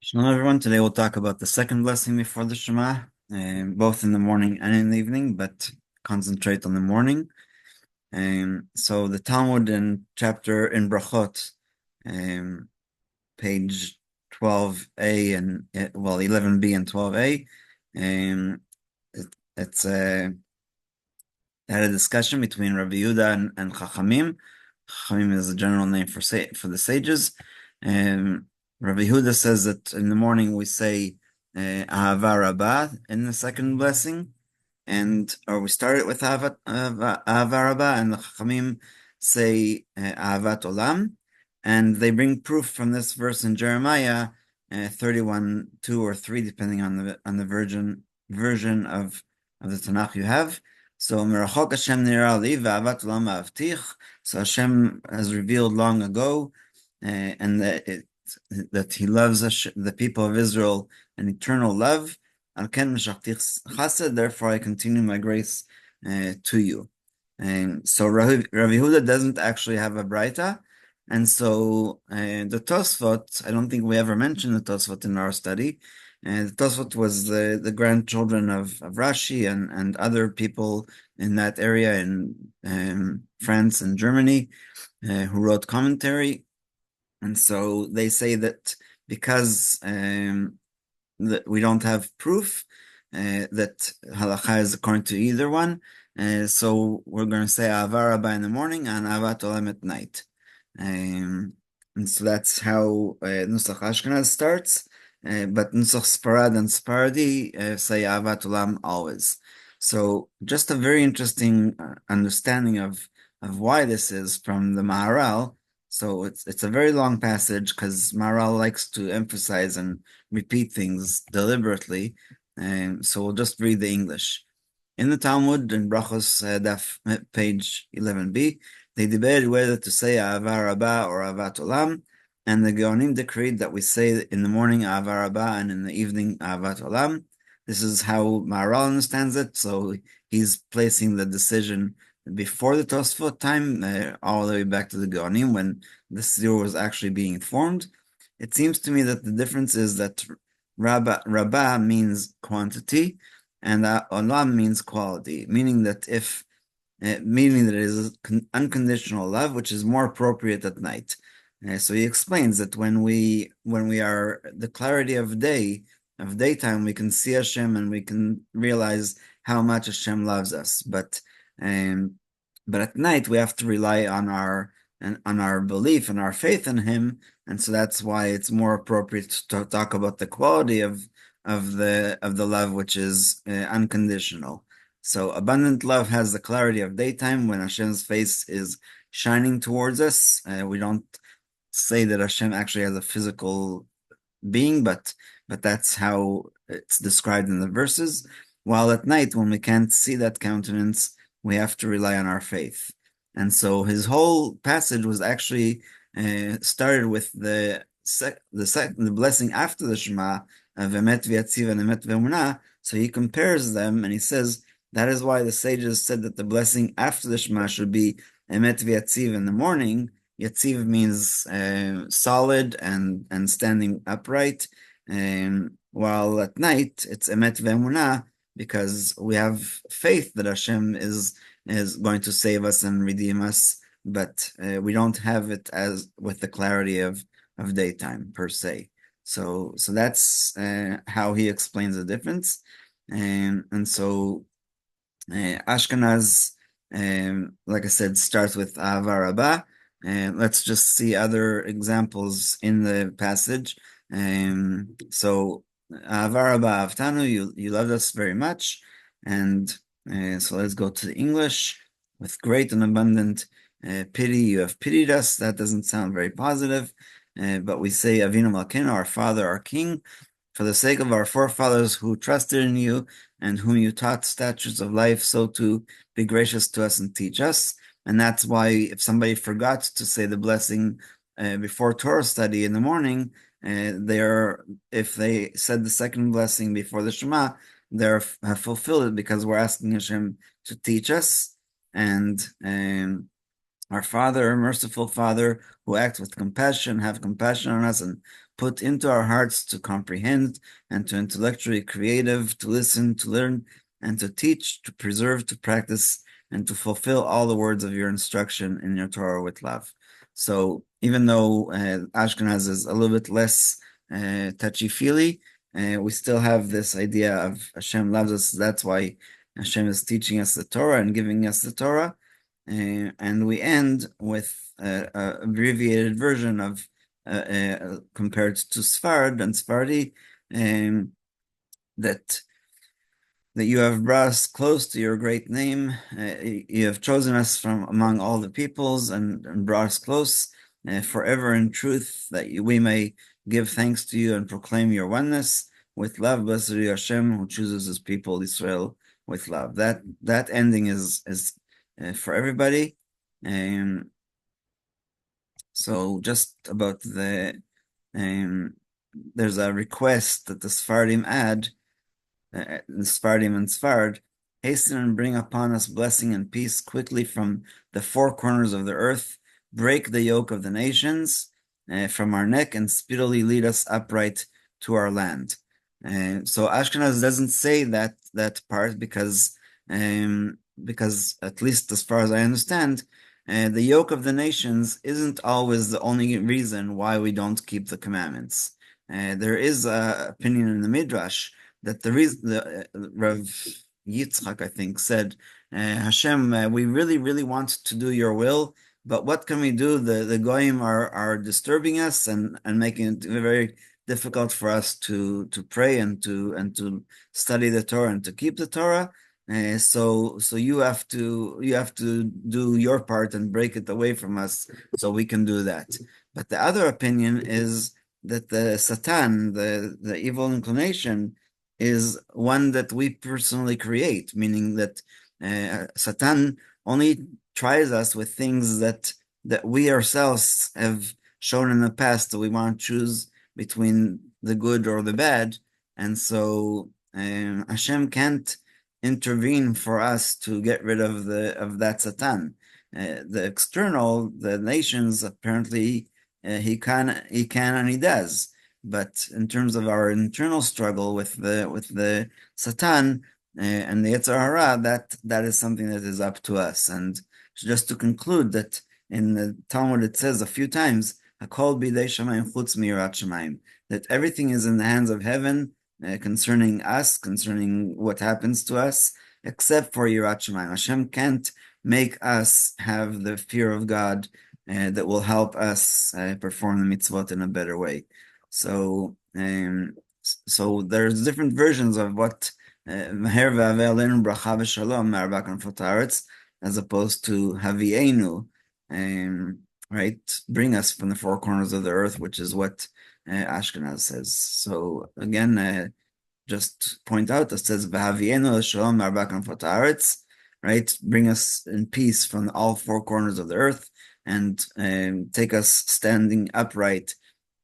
Shalom everyone. Today we'll talk about the second blessing before the Shema, both in the morning and in the evening, but concentrate on the morning. So the Talmud in Brachot, page 12a and 11b and 12a, it's had a discussion between Rabbi Yehuda and Chachamim. Chachamim is a general name for the sages. Rabbi Yehuda says that in the morning we say Ahava Rabbah in the second blessing, or we start it with Ahava Rabbah, and the Chachamim say Ahavat Olam, and they bring proof from this verse in Jeremiah 31, 2 or 3, depending on the version of the Tanakh you have. So Merachok Hashem Nira Li V'avat Olam Avtich. So Hashem has revealed long ago, and that He loves the people of Israel an eternal love. Al ken meshachtic chesed. Therefore, I continue my grace to you. And so Rav Yehuda doesn't actually have a braita, and so the Tosfot. I don't think we ever mentioned the Tosfot in our study. And the Tosfot was the grandchildren of Rashi and other people in that area in France and Germany who wrote commentary. And so they say that because that we don't have proof that halacha is according to either one, so we're going to say Ahava Rabbah in the morning and Ahavat Olam at night. And so that's how Nusach Ashkenaz starts. But Nusach Sfarad and Sephardi say Ahavat Olam always. So just a very interesting understanding of why this is from the Maharal. So it's a very long passage because Maharal likes to emphasize and repeat things deliberately. So we'll just read the English. In the Talmud, in Brachos Daf page 11b, they debated whether to say Ahava Rabbah or Ahavat Olam, and the Gaonim decreed that we say in the morning Ahava Rabbah and in the evening Ahavat Olam. This is how Maharal understands it, so he's placing the decision before the Tosfot time, all the way back to the Gaonim, when the Siddur was actually being formed. It seems to me that the difference is that Rabbah means quantity, and Olam means quality, meaning that it is unconditional love, which is more appropriate at night. So he explains that when we are the clarity of daytime, we can see Hashem and we can realize how much Hashem loves us. But at night we have to rely on our belief and our faith in Him, and so that's why it's more appropriate to talk about the quality of the love, which is unconditional. So abundant love has the clarity of daytime when Hashem's face is shining towards us. We don't say that Hashem actually has a physical being, but that's how it's described in the verses. While at night, when we can't see that countenance, we have to rely on our faith. And so his whole passage was actually started with the blessing after the Shema of Emet V'Yatziv and Emet V'Emunah. So he compares them and he says that is why the sages said that the blessing after the Shema should be Emet V'Yatziv in the morning. Yatziv means solid and standing upright, while at night it's Emet V'Emunah because we have faith that Hashem is going to save us and redeem us, but we don't have it as with the clarity of daytime per se. So that's how he explains the difference, and so Ashkenaz, like I said, starts with Ahava Rabbah. Let's just see other examples in the passage. So Ahava Rabbah Avtanu, you loved us very much, and so let's go to the English. With great and abundant pity, you have pitied us. That doesn't sound very positive, but we say Avinu Malkeinu, our Father, our King, for the sake of our forefathers who trusted in you and whom you taught statutes of life, so to be gracious to us and teach us. And that's why if somebody forgot to say the blessing before Torah study in the morning, if they said the second blessing before the Shema, they have fulfilled it because we're asking Hashem to teach us. And Our Father, our merciful Father, who acts with compassion, have compassion on us and put into our hearts to comprehend and to intellectually creative, to listen, to learn, and to teach, to preserve, to practice, and to fulfill all the words of your instruction in your Torah with love. So even though Ashkenaz is a little bit less touchy-feely, we still have this idea of Hashem loves us. That's why Hashem is teaching us the Torah and giving us the Torah. And we end with an abbreviated version of compared to Sfard and Sephardi, that you have brought us close to your great name. You have chosen us from among all the peoples and brought us close forever in truth, that we may give thanks to you and proclaim your oneness. With love, blessed be Hashem, who chooses his people, Israel, with love. That ending is for everybody. So just about there's a request that the Sephardim add, the Sephardim and Sfard, hasten and bring upon us blessing and peace quickly from the four corners of the earth, break the yoke of the nations from our neck, and speedily lead us upright to our land. So Ashkenaz doesn't say that part because at least as far as I understand, the yoke of the nations isn't always the only reason why we don't keep the commandments. There is an opinion in the Midrash that the reason, Rav Yitzchak, I think, said, Hashem, we really, really want to do your will, but what can we do? The Goyim are disturbing us and making it very difficult for us to pray and to study the Torah and to keep the Torah. So you have to do your part and break it away from us so we can do that. But the other opinion is that the Satan, the evil inclination, is one that we personally create, meaning that Satan only tries us with things that we ourselves have shown in the past that we want to choose between the good or the bad, and so Hashem can't intervene for us to get rid of that Satan. The external, the nations, apparently he can and he does. But in terms of our internal struggle with the Satan and the Yetzer Hara, that is something that is up to us. And just to conclude, that in the Talmud it says a few times, "Hakol bidei shamayim chutz miyirat shamayim," that everything is in the hands of heaven concerning us, concerning what happens to us, except for yirat shamayim. Hashem can't make us have the fear of God that will help us perform the mitzvot in a better way. So there's different versions of what Meher ve'aveh aleinu bracha v'shalom me'arba kanfot haaretz, as opposed to Havienu, right? Bring us from the four corners of the earth, which is what Ashkenaz says. So again, just point out that says V'havienu l'shalom me'arba kanfot haaretz, right? Bring us in peace from all four corners of the earth, and take us standing upright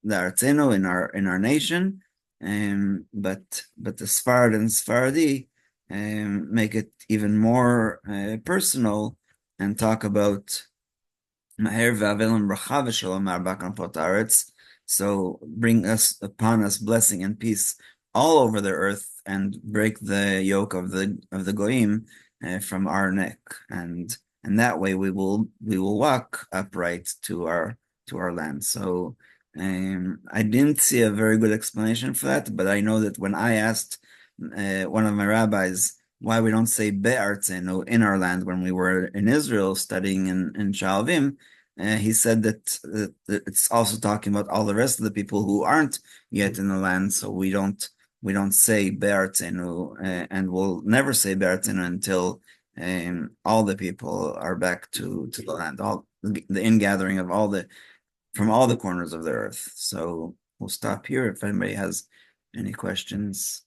Artzeno in our nation, but the Sfard and Sephardi make it even more personal and talk about Maher v'avelim bracha v'shalom me'arba kanfot haaretz. So bring us upon us blessing and peace all over the earth, and break the yoke of the goyim from our neck, and that way we will walk upright to our land. So I didn't see a very good explanation for that, but I know that when I asked one of my rabbis why we don't say be'artzenu, in our land, when we were in Israel studying in Shalvim, he said that it's also talking about all the rest of the people who aren't yet in the land, so we don't say be'artzenu, and we'll never say be'artzenu until all the people are back to the land, all the ingathering of from all the corners of the earth. So we'll stop here if anybody has any questions.